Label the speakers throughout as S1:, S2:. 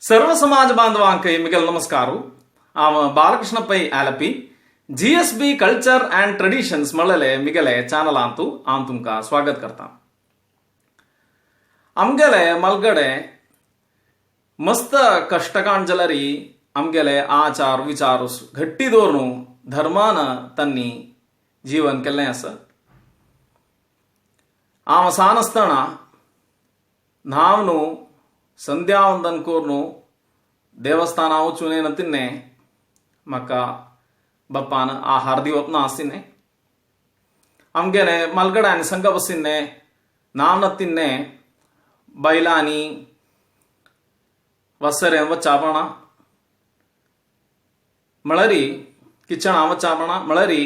S1: सर्व समाज बांधवांक मिगल नमस्कार बालकृष्ण पै आलपी जीएसबी कल्चर एंड ट्रेडिशन्स मळले मिगले चॅनल आंतू आम तुमका स्वागत करता। आमगेले मलगडे मस्त कष्टकांजलरी आमगेले आचार विचार घट्टी दौरनु धर्मान तन्नी जीवन केल्लें आसा। आम सानस्तना नावनु संध्यावंदन कोरनु देवस्थान वचून तिन्ने म्हाका बापान आहार दिवप ना आसिने आमगेले मलगडांनी संग बसिन्ने नावन तिन्ने बैलांनी वसरे वचापणा मळरी किचना वचापणा मळरी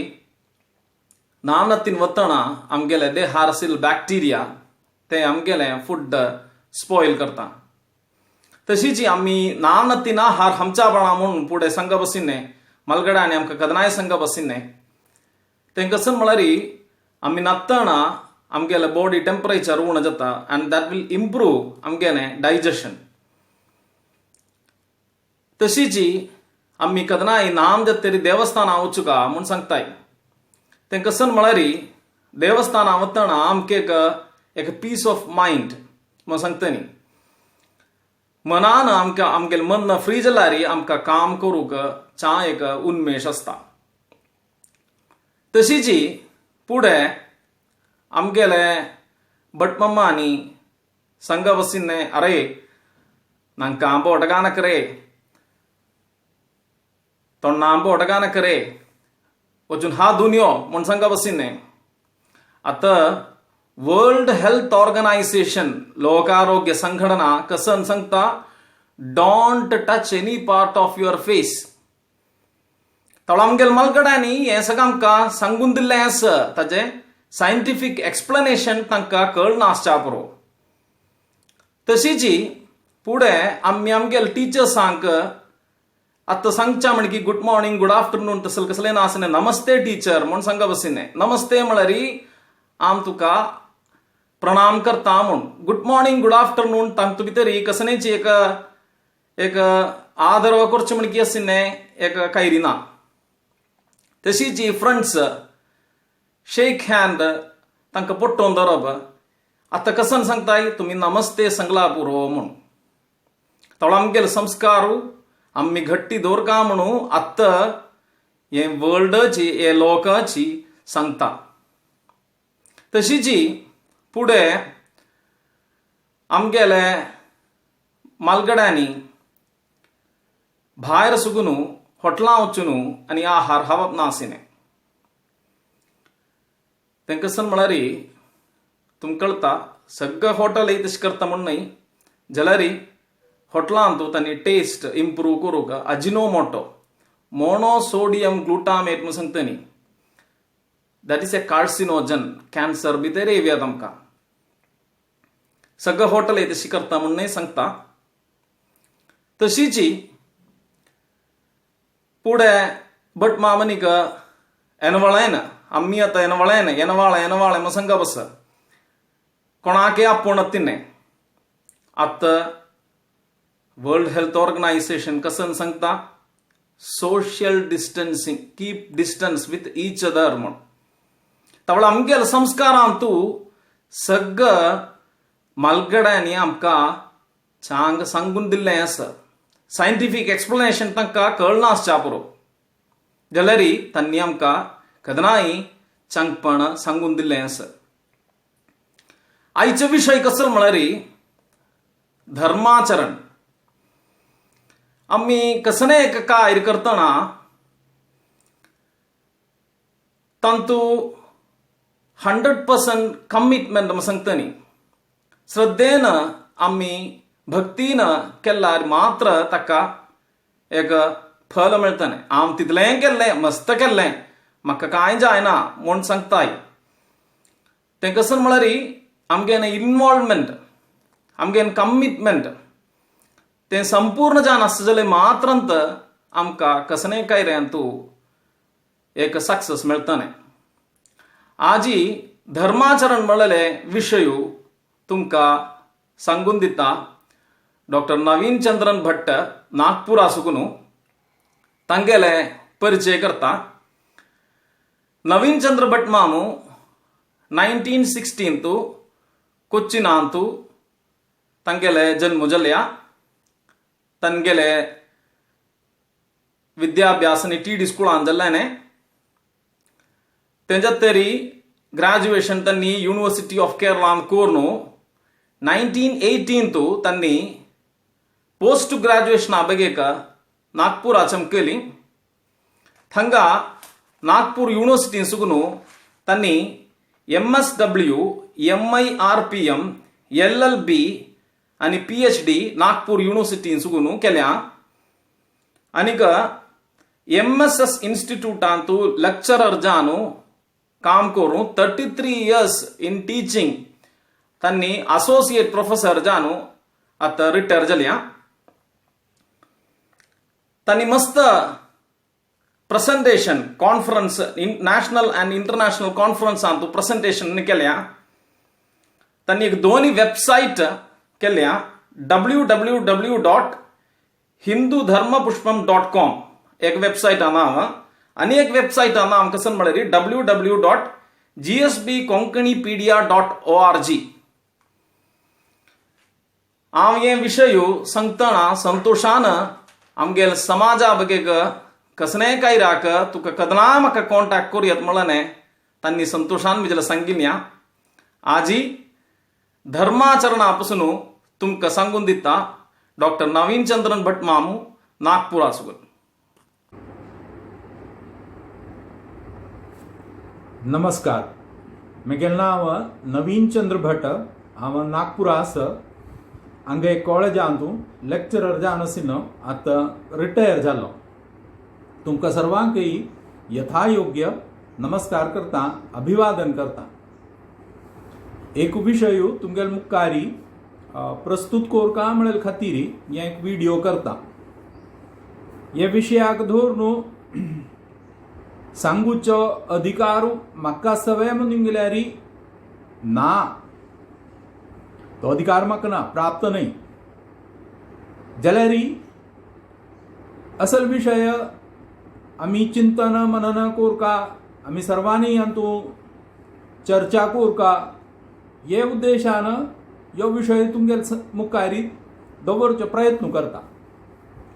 S1: नावन तिन वतना आमगेले देहारसील बॅक्टेरिया ते आमगेले फूड स्पॉइल करता। तशीची आम्ही नावन आहार हमचापणा म्हणून पुढे संग बसिन्ने मलगडांनी आमकां कदनाय संग बसिन्ने ते कसन म्हळ्यारी आम्ही नातना आमगेले बॉडी टेम्परेचर उण जाता एंड दॅट विल इम्प्रूव आमगेले डायजेशन। तशीची आम्ही कदनाय नाम जत्तेरी देवस्थान वचुका म्हूण सांगताय ते कसन म्हळ्यारी देवस्थान वतना आमके एक पीस ऑफ माइंड म्हूण सांगतनी मनान आमगेले मन फ्री जाल्यार आमकां काम करूंक चां एक उन्मेश आसता। तशीची पुढे आमगेले भटमम्मानी संग बसिन्ने अरे ನಂಗೆ ಆಂಬ ಒಟಗಾನಕರೆ ತೊಣ್ಣ ಆಂಬ ಒಟಗಾನಕರೆ वचून हा दुनियो म्हूण सांग बसिन्ने आतां वर्ल्ड हेल्थ ऑर्गनायझेशन लोकारोग्य संघटना कसन सांगता don't touch any part of your face. तळा आमगेल मलगड्यांनी हें सगळें आमकां सांगून दिल्लें आसा ताजें सायंटिफीक एक्सप्लेनेशन तांकां कळना आसच्या पुरो। तशीची पुढे आमी आमगेल टिचर्सांक आतां सांगच्या म्हणकी गुड मॉर्निंग गुड आफ्टरनून तसले कसलें नासने नमस्ते टीचर म्हूण सांग बसिन्ने नमस्ते म्हळ्यार आम तुका प्रणाम करता म्हूण गुड मॉर्निंग गुड आफ्टरनून तांतू भितर कसनेची एक आदर करचे म्हणकी आसिन्ने एक कायरी ना। तशीची फ्रेंड्स शेक हँड तांकां पट्टोवन धरप आतां कसन सांगताय तुमी नमस्ते सांगला पुरो म्हूण तळा आमगेले संस्कार आम्ही घट्टी दवरका म्हणून आत्ता हे वर्ल्डची हे लोकांची सांगता। तशीची पुढे आमगेले मालगड्यांनी भायर सुगून हॉटेलां वचून आनी आहार खावप ना आसिने तेंका सन म्हळ्यार तुमकां कळटा सगळे हॉटेल तशें करता म्हूण न्हय जाल्यार हॉटेलांत तांणी टेस्ट इम्प्रूव करूंक अजिनोमोटो मोनोसोडियम ग्लुटामेट म्हणून सांगतनी that is a carcinogen cancer भितर येवयात आमकां सगळे हॉटेल तशी करता म्हणून सांगता। तशीची पुढे बट मामनीक एनवळेन आम्ही आतां एनवळेन एनवाळे म्हणून सांग बस कोणाके आपूण तिन्ने आतां वर्ल्ड हेल्थ ऑर्गनायझेशन कसन सांगता social distancing keep distance with each other म्हूण तवळ आमगेल संस्कारांतू सगळं मलगड्यांनी आमकां चांग सांगून दिल्लें आसा सायंटिफीक एक्सप्लेनेशन तांकां कळना आसच्या पुरो जाल्यार तांणी आमकां कदनाय चांगपण सांगून दिल्लें आसा। आयचो विशय कसो म्हळ्यार धर्माचरण आम्ही कसने एक कार्य करतना तांतू 100% कमिटमेंट म्हणून सांगतनी श्रद्धेन आम्ही भक्तीन केल्यार मात्र ताका एक फल मेळटलें। आम तितलें केल्लें मस्त केल्लें म्हाका कांय जायना म्हूण सांगताय तें कसन म्हळ्यार आमगेन इन्वॉल्वमेंट आमगेन कमिटमेंट ते संपूर्ण जावन आसता जाल्यार मात्रांत आमकां कसलेय कार्यांतू एक सक्सेस मेळटलें। आजी धर्माचरण म्हणलेले विशय तुमकां सांगून दिता डॉक्टर नवीन चंद्रन भट्ट नागपूर आसुकुनु तंगेले परिचय करता. नवीन चंद्र भट्ट मामू 1916 तू कोच्चिनांतू तंगेले जन्म जल्या. तंगेले विद्याभ्यासनी टीडी स्कूल अंजल्लाने. तेंजत्तेरी ग्राजुएशन तन्नी यूनिवर्सिटी ऑफ केरला कोर्नु. 1918 तू तन्नी पोस्ट ग्रॅज्युएशन बगेक नागपूर केली. थंगा नागपूर यूनिवर्सिटी सुगुनु तन्नी MSW, MIRPM, LLB आणि PhD नागपूर यूनिवर्सिटी सुगुनु केल्या. अनिक MSS इन्स्टिट्यूट तू लेक्चरर जानु काम करू. 33 years इन टीचिंग तन्नी असोसिएट प्रोफेसर जानु आता रिटायर जल्या. तन्नी मस्त presentation conference national and international conference तू प्रेझेंटेशन केल्या. तन्नी एक दोन्ही वेबसाईट केल्या. www.hindudharmapushpam.com एक वेबसाईट नाव आणि एक वेबसाईट नाव कसं म्हळरी www.gsbkonkanipedia.org. हांव हे विषय सांगतना संतोषान आमगेल समाजा बगेक कसने काय राक तुका कदना म्हाका कॉन्टॅक्ट करूयात म्हणले तांणी संतोषान म्हजेला सांगिल्ल्या. आजी धर्माचरणापासून तुमकां सांगून दिता डॉक्टर नवीन चंद्रन भट्ट मामू नागपूर आसुगल.
S2: नमस्कार, म्हगेलें नांव नवीन चंद्र भट्ट. हांव नागपुरास हांगा कॉलेजांतू लेक्चरर जावन आशिल्लो. आतां रिटायर जालो. तुमकां सर्वांकय यथायोग्य नमस्कार करता, अभिवादन करता. एक विशय तुमगेल मुखारी प्रस्तुत कोरका म्हणले खातीर हे एक व्हिडिओ करता. हे विशयाक धरून सांगूचो अधिकार म्हाका सवय म्हणून गेल्यार ना. तो अधिकार म्हाका ना, प्राप्त नाही. जाल्यार असल विशय आमी चिंतन मनन कोरका, आमी सर्वांनी हातू चर्चा कोरका. हे उद्देशान ह्यो विशय तुमगेल मुखारी दवरचो प्रयत्न करता.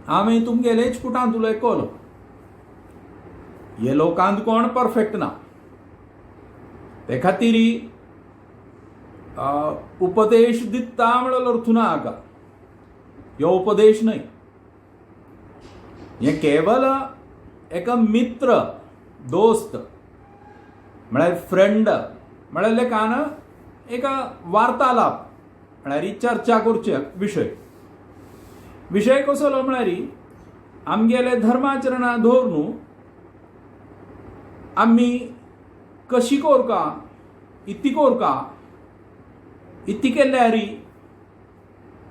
S2: हांवें तुमगेले पुटांत उलयलो. हे लोकांत कोण परफेक्ट ना. ते खातीर उपदेश दिता म्हणलो अर्थ ना हाका. ह्यो उपदेश न्हय. हे केवल एक मित्र, दोस्त म्हळ्यार फ्रेंड म्हळ्यार कान एक वार्तालाप म्हळ्यार चर्चा करचे विशय. विशय कसलो म्हळ्यार आमगेले धर्माचरणा धरून आमी कशी कोरका, इत्ती कोरका, इत्ती केल्यार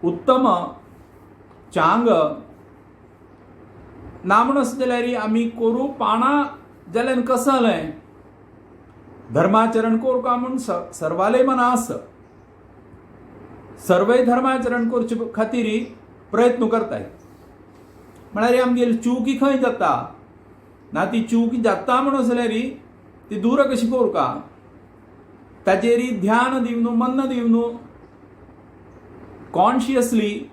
S2: उत्तम, चांग ना म्हणस जाल्यार आमी करू पाना जाल्यार कसं जालें. धर्माचरण कोरका म्हूण सर्वाले मनास सर्वे धर्माचरण करचे खातीर प्रयत्न करताय. म्हळ्यार आमगेली चूक खंय जाता ना, ती चूक जाता म्हणून जाल्यार ती दूर कशी कोरका, ताचेर ध्यान दिवन, मन दिवन कॉन्शियसली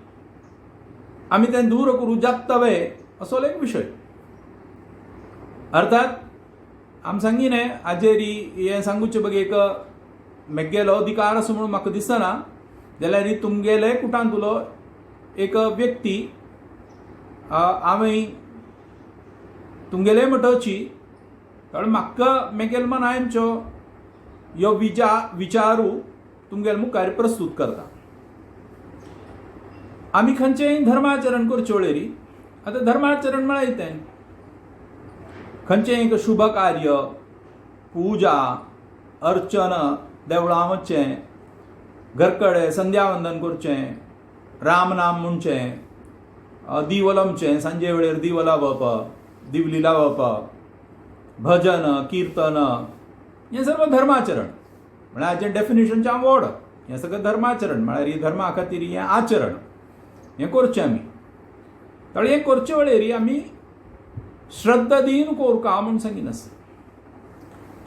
S2: आमी तें दूर करूं जातवे असो एक विशय. अर्थात आमी सांगिने हाजेर हें सांगूचे बगेक म्हगेलो अधिकार असो म्हणून म्हाका दिसना. जाल्यार तुमगेले कुटांतलो एक व्यक्ती हांवें तुमगेले म्हणटची कारण म्हाका म्हगेल मनांचो ह्यो विचारू तुमगेले मुखार प्रस्तुत करता. आमी खंयचेंय धर्माचरण करचे वेळेर आतां धर्माचरण म्हळ्यार तें खंयचेंय एक शुभ कार्य, पूजा, अर्चन, देवळां वचचें, घरकडे संध्यावंदन करचें, रामनाम म्हणचें, दिवो लावचें, सांजे वेळेर दिवो लावप, दिवली लावप, भजन, कीर्तन, हें सगळें धर्माचरण. म्हळ्यार हाचें डेफिनेशन व्हड. हें सगळें धर्माचरण म्हळ्यार ही धर्मा खातीर हें आचरण. हें करचें आमी. तर हें करचे वेळेर आमी श्रद्धा दिवन कोरका म्हूण सांगिन आसा.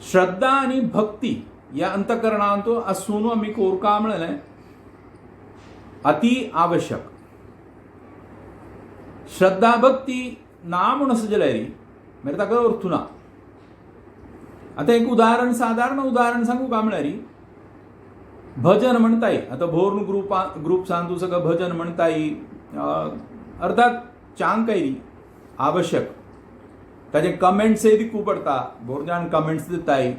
S2: श्रद्धा आनी भक्ती ह्या अंतकरणांत आसून आमी कोरका म्हणलें अति आवश्यक. श्रद्धा भक्ती ना म्हूण आसा जाल्यार मागीर ताका अर्थ ना. आतां एक उदाहरण, सादारण उदाहरण सांगू का म्हळ्यार भजन म्हणटाय. आतां भोर ग्रुप्सान तूं सगळं भजन म्हणटाय, अर्थात चांग काय आवश्यक. ताजे कमेंट्सय दिवू पडटा, भोर जाण कमेंट्स दिताय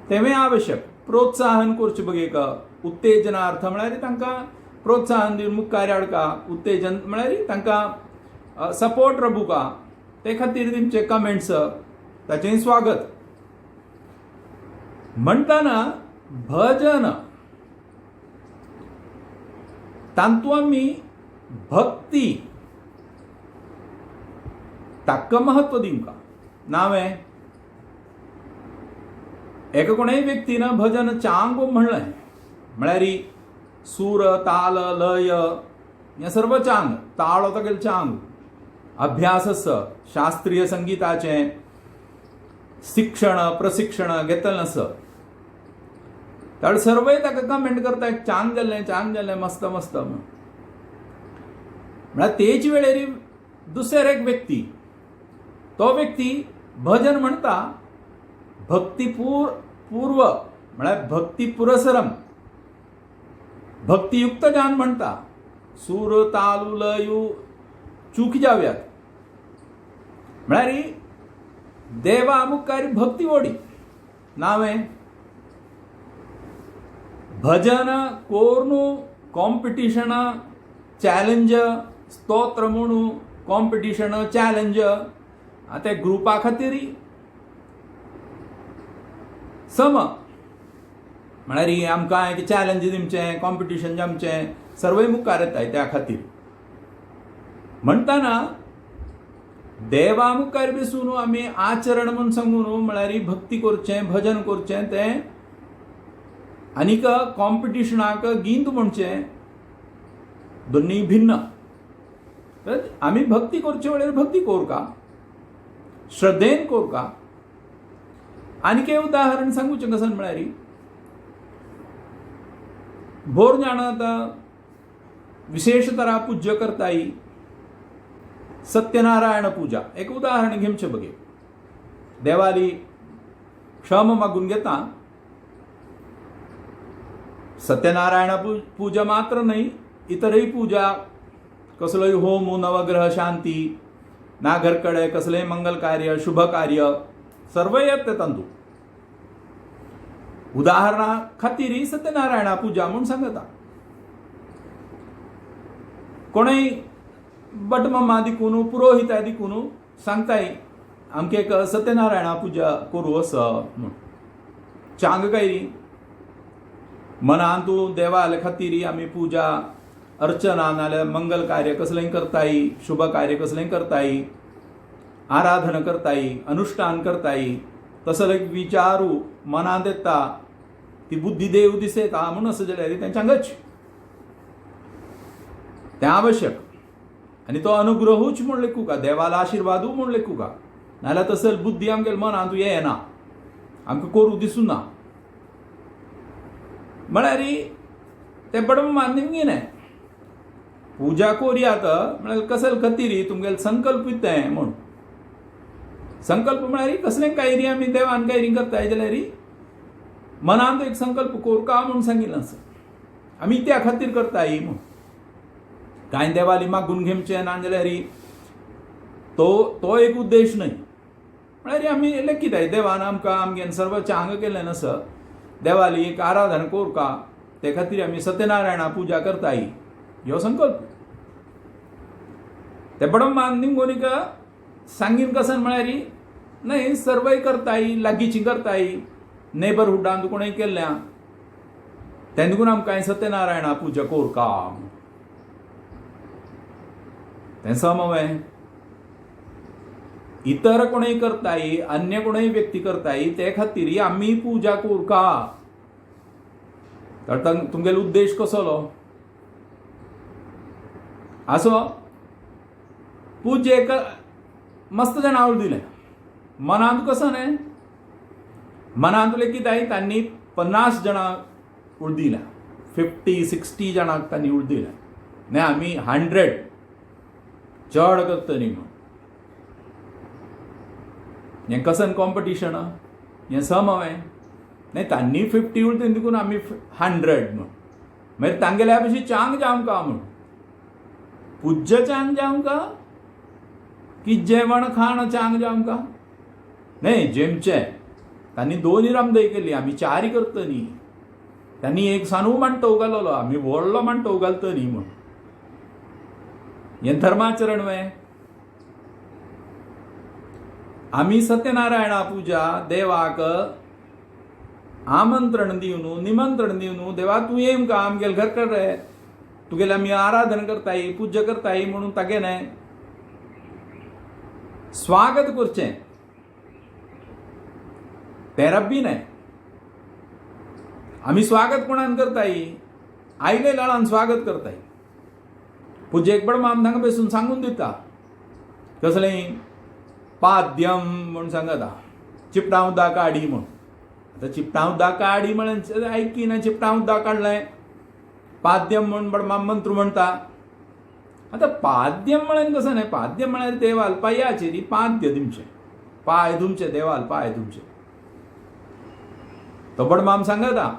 S2: तेवूय आवश्यक. प्रोत्साहन करचें बघ, एक उत्तेजनार्थ म्हळ्यार तांकां प्रोत्साहन दिवन मुखार हाडका. उत्तेजन म्हळ्यार तांकां सपोर्ट रबुका, ते खातीर तेंचे कमेंट्स, ताचेंय स्वागत. म्हणटाना भजन तांतू आमी भक्ती ताका महत्व दिवंका. नावें एका कोणेय व्यक्तीन भजन चांग म्हणलें म्हळ्यार सूर, ताल, लय हें सर्व चांग. ताळो तागेलो चांग. अभ्यास आसा, शास्त्रीय संगीताचें शिक्षण प्रशिक्षण घेतलें आसा. ताळ सर्वय ताका कमेंट करता, चांग जाल्लें मस्त मस्त म्हण. म्हळ्यार तेच वेळेर दुसरो एक व्यक्ती, तो व्यक्ती भजन म्हणटा भक्तीपूर्व म्हळ्यार भक्ती पुरसरम, भक्तियुक्त जावन म्हणटा. सूर तालू लयू चूक जाव्यात म्हळ्यार देवा मुखार भक्ती ओडी. नावें भजन कोरून कॉम्पिटिशन चॅलेंज, स्तोत्र म्हणून कॉम्पिटिशन चॅलेंज, आतां ग्रुपा खातीर सम म्हळ्यार आमकां एक चॅलेंज दिवचें, कॉम्पिटिशन जमचें, सर्वय मुखार येताय त्या खातीर. म्हणटाना देवा मुखार बसून आमी आचरण म्हूण सांगून म्हळ्यार भक्ती करचें, भजन करचें तें आनीक कॉम्पिटिशनाक गिंत म्हणचें दोन्ही भिन्न. आमी भक्ती करचे वेळार भक्ती कोरका, श्रद्धेन कोरका. आनीक एक उदाहरण सांगूचें कसन म्हळ्यार भोर जाण आतां विशेष तरा पूज्य करताय सत्यनारायण पूजा. एक उदाहरण घेवचें बघे. देवाली क्षम मागून घेता. सत्यनारायण पूजा मात्र न्हय, इतरय पूजा, कसलोय होम, नवग्रह शांती, ना घरकडे कसलेय मंगल कार्य, शुभ कार्य सर्वय येता तांतू. उदाहरणा खातीर सत्यनारायण पूजा म्हूण सांगता. कोणय बटमम्मा दिकून, पुरोहिता दिकून सांगताय आमके एक सत्यनारायण पूजा करूं असो म्हूण. चांग काय मनान तूं देवाले खातीर आमी पूजा अर्चना नाल्यार मंगल कार्य कसलेंय करताय, शुभ कार्य कसलेंय करताय, आराधना करताय, अनुष्ठान करताय, तसले विचारू मनांत येता, ती बुद्धी देव दिसता म्हणून असं जाल्यार तेंच्यांगच तें आवश्यक. आनी तो अनुग्रहूच म्हूण लेखू का, देवाला आशिर्वादू म्हूण लेखू का. नाल्यार तसल बुद्धी आमगेल्या मनांत येना, आमकां करूं दिसूना. म्हळ्यार तें बडो मान्य पूजा कोरयात म्हळ्यार कसले खातीर तुमगेलो संकल्प तें म्हूण. संकल्प म्हळ्यार कसलें कायरी आमी देवान कायरी करताय जाल्यार मनांत एक संकल्प कोरका म्हूण सांगिल्लें आसा. आमी त्या खातीर करताय म्हूण. कांय देवाली मागून घेवचें ना जाल्यार तो एक उद्देश न्हय. म्हळ्यार आमी लेखिताय देवान आमकां आमगेन सर्व चांग केल्लें आसा. देवाली एक आराधना कोरका, ते खातीर आमी सत्यनारायणा पूजा करताय ह्यो संकल्प. ते बडो निमगोनीक सांगीन कसन म्हळ्यार न्हय, सर्वय करताय, लागींची करताय, नेबरहुडांत कोणें केल्ल्या तें देखून आमकां सत्यनारायणा पूजा कोरका तें समवें. इतर कोणय करताय, अन्य कोणय व्यक्ती करताय, ते खातीर आमी पूजा कोरका. तर तुमगेलो उद्देश कसलो? असो पूज्य एक मस्त जण आवड दिले मनांत कसं नाही मनांतले कितें तांणी 50 जाणां उड दिल्या 50-60 जाणांक तांणी उड दिल्या नाही आमी 100 चड करतली म्हण हें कसन कॉम्पिटिशन हें सम हांवें नाही तांणी 50 उलटेन देखून आमी 100 म्हण मागीर तांगेल्या भशेन चांग जावंक म्हण पूज्य चांग जावंक की जेवण खाण चांग जावंक नाही जेमचे तांणी 2 रामदय केली आमी 4 करतली तांणी एक सानू मांडटो घाललो आमी व्हडलो मांडटो घालतली म्हण हें धर्माचरण वें आमी सत्यनारायणा पुजा देवाक आमंत्रण दिवन निमंत्रण दिवन देवा तूं येम का आमगेल घर कर रे तुगेले आमी आराधन करताय पूज्य करताय म्हणून तागेले स्वागत करचें तें रब्बी न्हय आमी स्वागत कोणान करताय आयले लाळान स्वागत करताय पूजेक बड माम तांकां बसून सांगून दिता कसलें पाद्यम म्हूण सांगता चिपटां उदक काडी म्हूण आतां चिपटां उदक काडी म्हण आयकी ना चिपटां उदक काडलें पाद्यम म्हूण बड माम मंत्र म्हणटा आतां पाद्यम म्हळ्यार कसं न्हय पाद्यम म्हळ्यार देवाल पांयाचेर पाद्य दिवचें पांय तुमचे देवाल पांय तुमचे तो बड माम सांगता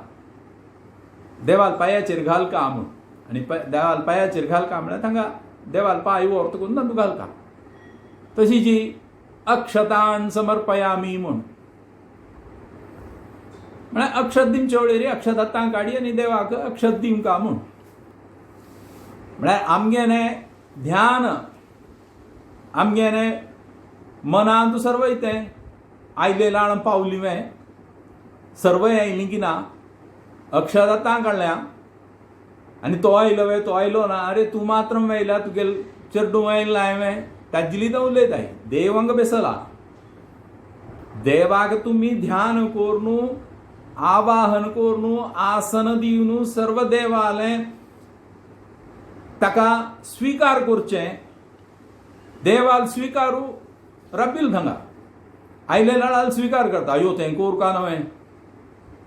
S2: देवाल पांयाचेर घाल का म्हूण आनी देवाल पांयाचेर घाल का म्हळ्यार तांकां देवाल पांय व्हरता करून तांतूं घाल का तशी जी अक्षतान समर्पयामी म्हूण म्हळ्यार अक्षत दिवचे वळेरी अक्षत हातांत काडी आनी देवाक अक्षत दिवंका म्हूण म्हळ्यार आमगेलें ध्यान आमगेलें मनांत सरवयतें आयले लाण पावली वे सरवय आयली की ना अक्षत हातांत काडल्या आनी तो आयलो ना अरे तूं मात्र मेयला तुगेल चेडूं आयला हांवें ताजिली तो उलयताय देव हांगा बेसला देवाक तुमी ध्यान करून आवाहन करून आसन दिवन सर्व देवालें ताका स्वीकार करचें देवाल स्वीकारू रब्बील थांगा आयले लाळाल स्वीकार करता अयो तें कोर का न्हय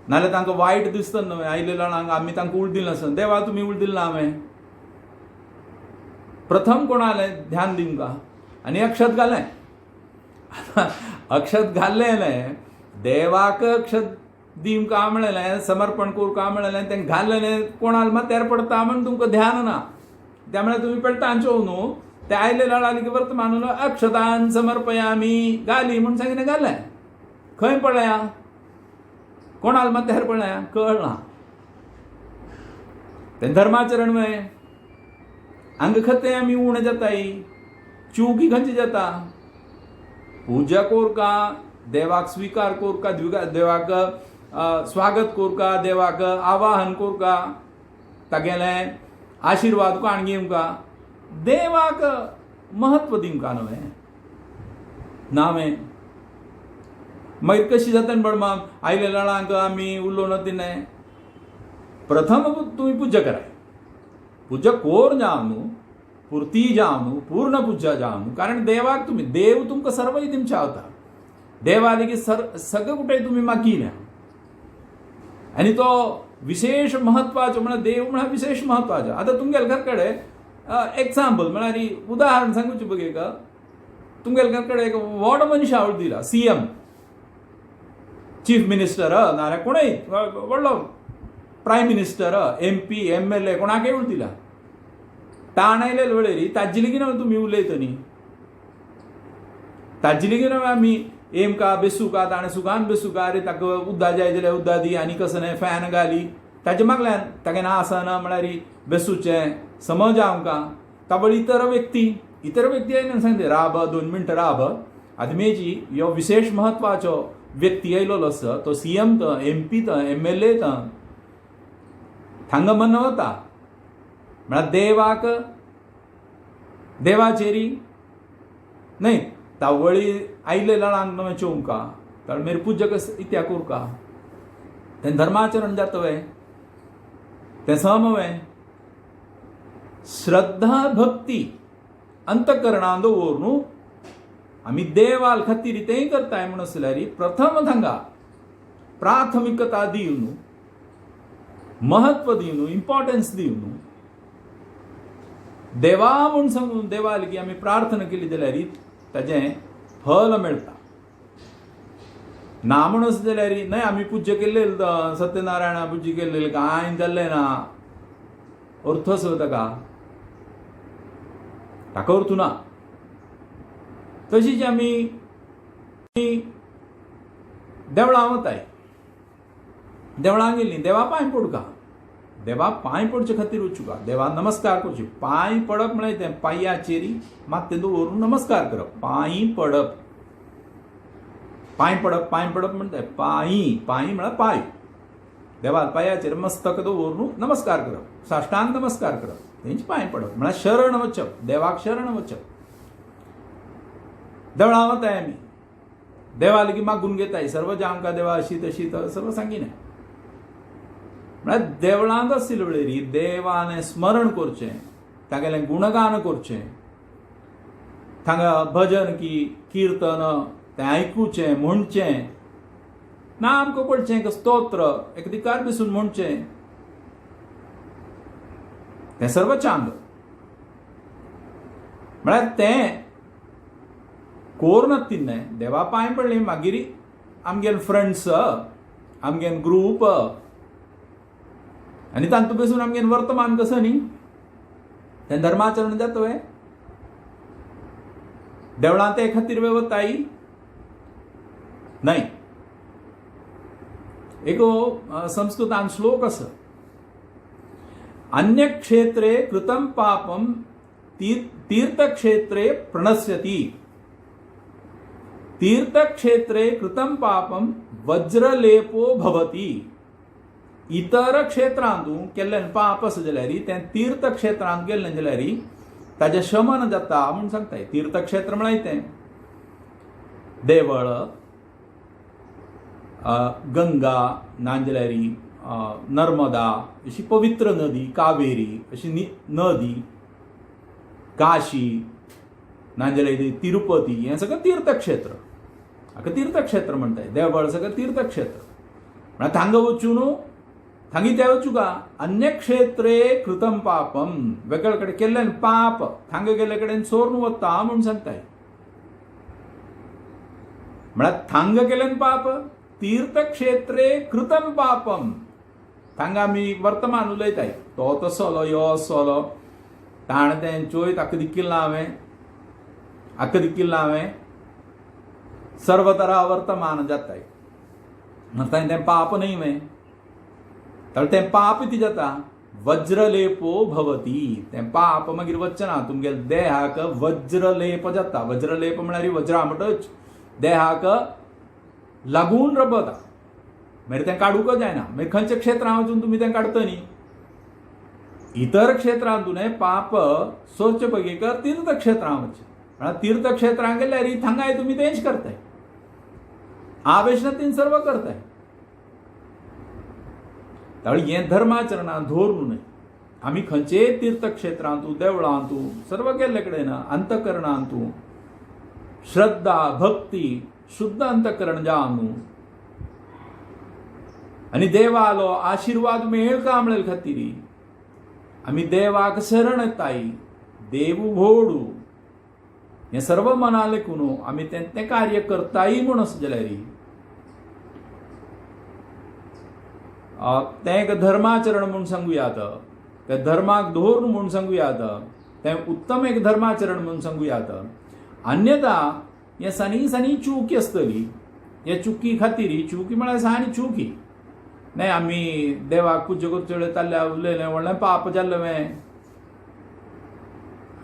S2: नाल्यार तांकां वायट दिसता न्हय आयले लाळांक आमी तांकां उल दिलें नासतना देवा तुमी उल दिलें ना हांवें प्रथम कोणालें ध्यान दिवंका आनी अक्षत घालें अक्षत घाल्लें देवाक अक्षत दिवंका म्हणलें समर्पण करूंका म्हणलें तें घाल्लें कोणाल माथ्यार पडटा म्हण तुमकां ध्यान ना त्या म्हळ्यार तुमी पेडटांचो न्हू ते आयले लाळाली की वर्तमान म्हणून अक्षतान समर्पयामी घाली म्हूण सांगितलें घालें खंय पळया कोणाल माथ्यार पळया कळना तें धर्माचरण वें हांगा खतें आमी उण जाताय चुकी खंयची जाता पुजा कोरका देवाक स्वीकार कोरका देवाक स्वागत कोरका देवाक आवाहन कोरका तागेलें आशिर्वाद काण घेवंका देवाक महत्व दिवंका न्हय नावें मागीर कशी जाता बडमा आयले लाळांक आमी उलोवन दिलें प्रथम तुमी पुजा कराय पुजा कोर जावं न्हू पुर्ती जावं न्हू पूर्ण पुजा जावं न्हू कारण देवाक तुमी देव तुमकां सर्वय दिवचे आवता देवा लेगीत सगळें कुठे तुमी मागिल्या आनी तो विशेष म्हत्वाचो म्हळ्यार देव म्हळ्यार विशेष म्हत्वाचो आतां तुमगेले घर कडेन एक्झाम्पल म्हळ्यार उदाहरण सांगूचें बघे का तुमगेले घर कडेन एक व्हड मनीस आवड दिला CM चीफ मिनिस्टर नाल्यार कोणय व्हडलो प्रायम मिनिस्टर MP MLA कोणाकय उल दिला ताण आयले वेळेरी ताजी लेगीत तुमी उलयता न्ही ताजी लेगीत आमी एम का बेसू का ताणें सुखान बेसू का अरे ताका उद्दा जाय जाल्यार उद्दा दी आनी कसं न्हय फॅन घाली ताजे मागल्यान तागे ना आसना म्हळ्यार बेसूचें समज आमकां ताबळ इतर व्यक्ती आयल्यान सांगते राब 2 मिनटां राब आदमेजी ह्यो विशेष म्हत्वाचो व्यक्ती आयलो आसा तो CM तो MP तो MLA तो थांगा मन वता म्हळ्यार देवाक देवाचेरी न्हय तावळी आयले लाळांक न्हय चोवंका ताळ मेर पुजा कस इत्या कोरका तें धर्माचरण जाता वे तें सम वे श्रद्धा भक्ती अंतकरणांत दवरून आमी देवाल खातीर तें करताय म्हणसल्यार प्रथम थांगा प्राथमिकता दिवन महत्व दिवन इम्पॉर्टन्स दिवन देवा म्हूण सांगून देवा लागीं आमी प्रार्थना केली जाल्यार ताजें फल मेळटा. ना म्हणस जाल्यार न्हय आमी पुज्य केल्ले सत्यनारायणा पुज्य केल्ले कांय जाल्लें ना अर्थ आसा ताका अर्थ ना. तशीच आमी देवळां वताय, देवळां गेलीं देवा पांय पडका, देवा पांय पडचे खातीर वचूका, देवा नमस्कार करचे. पांय पडप म्हळ्यार तें पांयाचेरी मात तें दवरून नमस्कार करप. पांय पडप, पांय पडप, पांय पडप म्हणटाय पांय, पांय म्हळ्यार पांय. देवा पांयाचेर मस्तक दवरून नमस्कार करप, साश्टांग नमस्कार करप, तेंच पांय पडप म्हळ्यार शरण वचप, देवाक शरण वचप. देवळां वताय आमी, देवा लागीं मागून घेताय सर्व जे आमकां देवा अशी तशी सर्व सांगिना. म्हळ्यार देवळांत आसले वेळेर देवाने स्मरण करचें, तागेलें गुणगान करचें, थांगा भजन की कीर्तन तें आयकुचें म्हणचें ना आमकां पडचें एक स्तोत्र एक दिकार बसून म्हणचें तें सर्व चांग. म्हळ्यार तें कोर तिन्ने देवा पांय पडले मागीर आमगेन फ्रेंड्स आमगेन ग्रुप आनी तांतू बसून आमगेन वर्तमान कसं न्ही तें धर्माचरण जातोय. देवळां ते खातीर वताय न्हय. एक संस्कृतान श्लोक आसा, अन्य क्षेत्रे कृतं पापम तीर्थक्षेत्रे प्रणश्यति, तीर्थक्षेत्रे कृतं पापम वज्रलेपो भवति. इतर क्षेत्रांतू केल्लें पाप आसा जाल्यार तें तीर्थक्षेत्रांत गेल्लें जाल्यार ताजें शमन जाता म्हूण सांगताय. तीर्थक्षेत्र म्हळ्यार तें देवळ, गंगा नांजाल्यार नर्मदा अशी पवित्र नदी, कावेरी अशी नदी, काशी नांजाल्यार तिरुपती हें सगळें तीर्थक्षेत्र. हाका तीर्थक्षेत्र म्हणटाय. देवळ सगळें तीर्थक्षेत्र म्हळ्यार थांगा वचून थांगी ते वचूका अन्य क्षेत्रे कृतं पापम वेगळे कडेन केल्लें पाप थांगा गेल्ले कडेन चोरून वता म्हूण सांगताय. म्हळ्यार थांगा केल्लें पाप तीर्थक्षेत्रे कृतं पापम. थांगा आमी वर्तमान उलयताय तो तसोलो यो असोलो ताणें तें चोयत आख्ख दिकिल्लो हांवें सर्वतरा वर्तमान जाताय. ताणें तें पाप न्हय हांवें तर तें पाप कितें जाता वज्रलेपो भवती. तें पाप मागीर वचना तुमगे देहाक वज्रलेप जाता. वज्रलेप म्हळ्यार वज्रा म्हणटच देहाक लागून रबता मागीर तें काडूंक जायना. मागीर खंयच्या क्षेत्रांत वचून तुमी तें काडटा न्ही. इतर क्षेत्रांतून पाप सोदचे पयलीं तीर्थक्षेत्रांत वचचें. म्हळ्यार तीर्थक्षेत्रांत गेल्यार थांगाय तुमी तेंच करताय, आवेशनातीन सर्व करताय. तावळी हें धर्माचरणांत धरून आमी खंयचेय तीर्थक्षेत्रांतू देवळांतू सर्व गेल्ले कडेन अंतकरणांतू श्रद्धा भक्ती शुद्ध अंतकरण जावन आनी देवालो आशिर्वाद मेळका म्हणले खातीर आमी देवाक शरण येताय. देव भोडू हें सर्व मना लेखून आमी तें कार्य करताय म्हूण आसा जाल्यार तें एक धर्माचरण म्हूण सांगुयात, तें धर्माक धोरण म्हूण सांगुयात, तें उत्तम एक धर्माचरण म्हूण सांगुयात. अन्यथा हे सानी चुकी आसतली. हे चुकी खातीर चुकी म्हळ्यार सानी चुकी न्हय. आमी देवाक पुज्य करचे वेळार ताल्ल्या उलयलें व्हडलें पाप जाल्लें हांवें.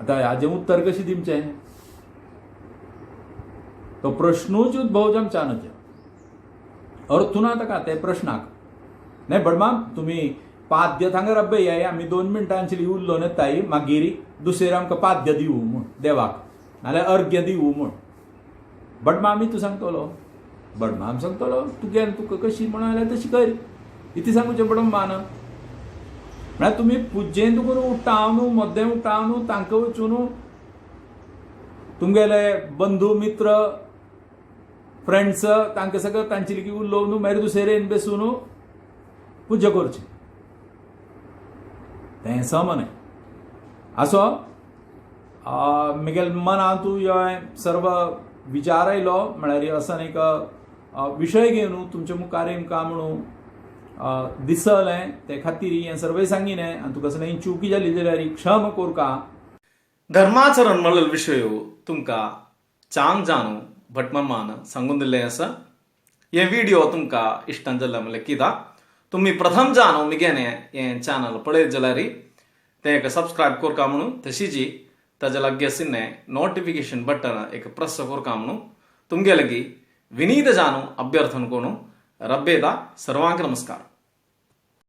S2: आतां हाजें उत्तर कशें दिवचें तो प्रश्नूच उद्भव जमचानच. अर्थ ना ताका ते प्रश्नाक न्हय. बडमा तुमी पाद्य थांगा रब्बय आमी 2 मिनटांची उरलो येताय मागीर दुसरे आमकां पाद्य दिवू म्हूण देवाक नाल्यार अर्घ्य दिवू म्हूण. बडमा आमी तूं सांगतलो बडमा आमी सांगतलो तुका कशी म्हणून आल्यार तशी कर इती सांगूचें बडमान. म्हळ्यार तुमी पुज्जेंत करून उठ्ठाव न्हू मद्दें उठ्ठाव न्हू तांकां वचून तुमगेले बंधू मित्र फ्रेंड्स तांकां सगळं तांचे लेगीत उलोवन न्हू मागीर दुसरेन बसून पुजा करची तें सम न्हय आसो म्हगेल्या मनांत तूं ह्यो सर्व विचार आयलो म्हळ्यार असो एक विशय घेवन तुमच्या मुखार आमकां म्हणून दिसलें ते खातीर हें सर्व सांगिलें आनी तुका कसलेंय चुकी जाली जाल्यार क्षम कोरका
S1: धर्माचरण म्हणलेलो विशय तुमकां चांग जानू भटमामान सांगून दिल्लें आसा हे व्हिडिओ तुमकां इश्टान जाल्यार म्हणल्यार कित्याक तुम्ही प्रथम जाणू मिगेने हें चॅनल पळयत जाल्यार तें सबस्क्रायब कोरका म्हणून तशीच ताजे लागीं नोटिफिकेशन बटन एक प्रेस कोरका म्हणून तुमगे लगी विनीत जानू अभ्यर्थन करूं रब्बेदा सर्वांक नमस्कार.